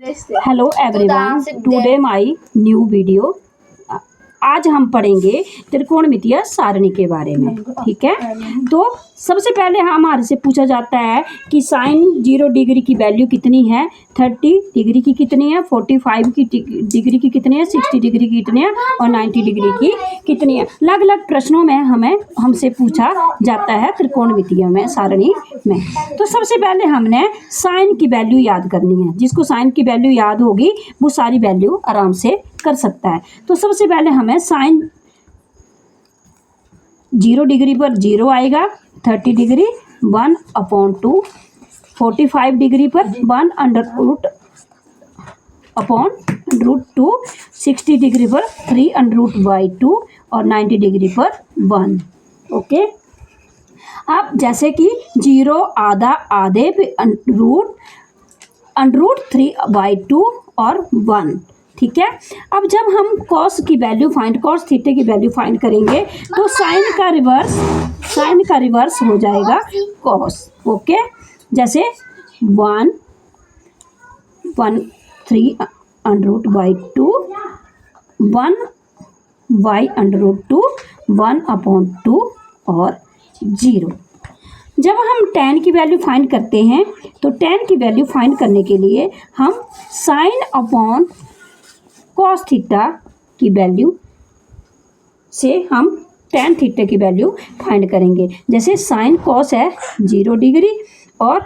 Hello everyone, today my new video. आज हम पढ़ेंगे त्रिकोणमितीय सारणी के बारे में। ठीक है, तो सबसे पहले हमारे से पूछा जाता है कि साइन 0 डिग्री की वैल्यू कितनी है, 30 डिग्री की कितनी है, 45 की डिग्री की कितनी है, 60 डिग्री की कितनी है और 90 डिग्री की कितनी है। अलग अलग प्रश्नों में हमसे पूछा जाता है त्रिकोणमितीय में सारणी में। तो सबसे पहले हमने साइन की वैल्यू याद करनी है। जिसको साइन की वैल्यू याद होगी वो सारी वैल्यू आराम से कर सकता है। तो सबसे पहले हमें साइन 0 डिग्री पर 0 आएगा, 30 डिग्री 1/2, 45 डिग्री पर 1/√2, 60 डिग्री पर 3√2 और 90 डिग्री पर 1। ओके, अब जैसे कि 0 आधा आधे पे √3/2 और 1। ठीक है, अब जब हम cos थीटा की वैल्यू फाइंड करेंगे तो साइन का रिवर्स हो जाएगा cos। ओके, जैसे 1 3√2, 1/√2, 1/2 और 0। जब हम tan की वैल्यू फाइंड करते हैं तो tan की वैल्यू फाइंड करने के लिए हम साइन अपॉन cos थीटा की वैल्यू से हम tan थीटा की वैल्यू फाइंड करेंगे। जैसे साइन cos है 0 डिग्री और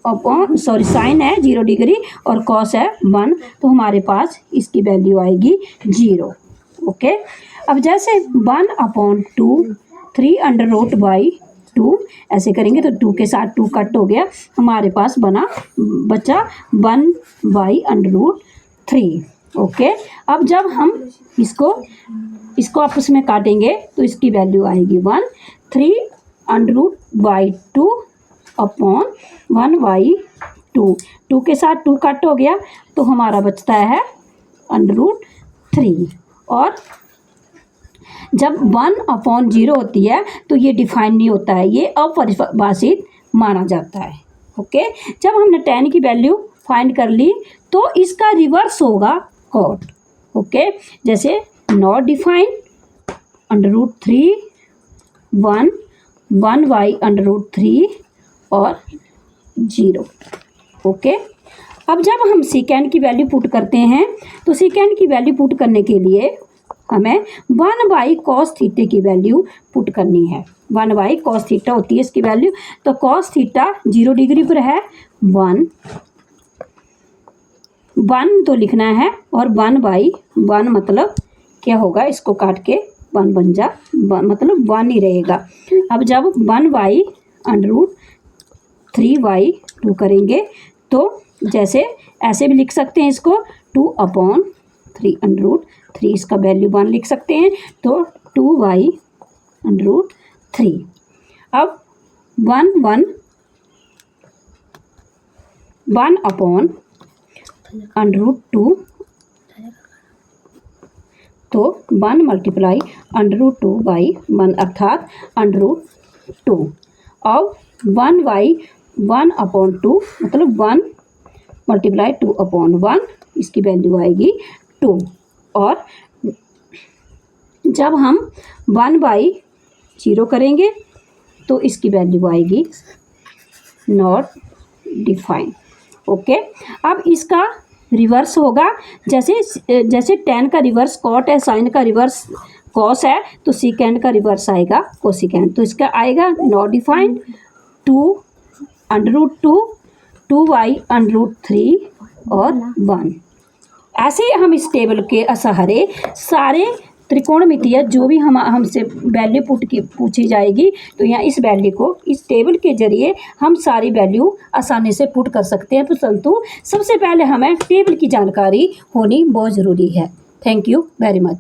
साइन है 0 डिग्री और cos है 1, तो हमारे पास इसकी वैल्यू आएगी 0। ओके, अब जैसे 1/2 3√2 ऐसे करेंगे तो 2 के साथ 2 कट हो गया, हमारे पास बचा 1/√3। ओके, अब जब हम इसको आपस में काटेंगे तो इसकी वैल्यू आएगी 1 3√2 अपॉन 1/2। 2 के साथ 2 कट हो गया तो हमारा बचता है √3। और जब 1/0 होती है तो ये डिफाइन नहीं होता है, ये अपरिभाषित माना जाता है। ओके, जब हमने tan की वैल्यू फाइंड कर ली तो इसका रिवर्स होगा cot। ओके, जैसे नॉट डिफाइन √3 1/√3 और 0। ओके, अब जब हम सेकेंड की वैल्यू पुट करते हैं तो सेकेंड की वैल्यू पुट करने के लिए हमें 1/cos थीटा की वैल्यू पुट करनी है। 1/cos थीटा होती है इसकी वैल्यू। तो cos थीटा 0 डिग्री पर है 1 तो लिखना है और 1/1 मतलब क्या होगा, इसको काट के 1 बन जा, मतलब 1 ही रहेगा। अब जब 1/√3/2 करेंगे तो जैसे ऐसे भी लिख सकते हैं इसको 2/3 इसका वैल्यू 1 लिख सकते हैं, तो 2/√3। अब 1/2 तो 1 × √2/1 अर्थात √2। और 1/1/2 मतलब 1 × 2/1, इसकी वैल्यू आएगी 2। और जब हम 1/0 करेंगे तो इसकी वैल्यू आएगी नॉट डिफाइन। ओके, अब इसका रिवर्स होगा। जैसे tan का रिवर्स cot है, साइन का रिवर्स cos है, तो सेकेंड का रिवर्स आएगा कोसिकेंड। तो इसका आएगा नॉट डिफाइंड 2/2, 2/√3 और 1। ऐसे ही हम इस टेबल के सहारे सारे त्रिकोणमितीय जो भी हमसे वैल्यू पूछी जाएगी तो यहाँ इस वैल्यू को इस टेबल के जरिए हम सारी वैल्यू आसानी से पुट कर सकते हैं। परंतु सबसे पहले हमें टेबल की जानकारी होनी बहुत ज़रूरी है। Thank you very much.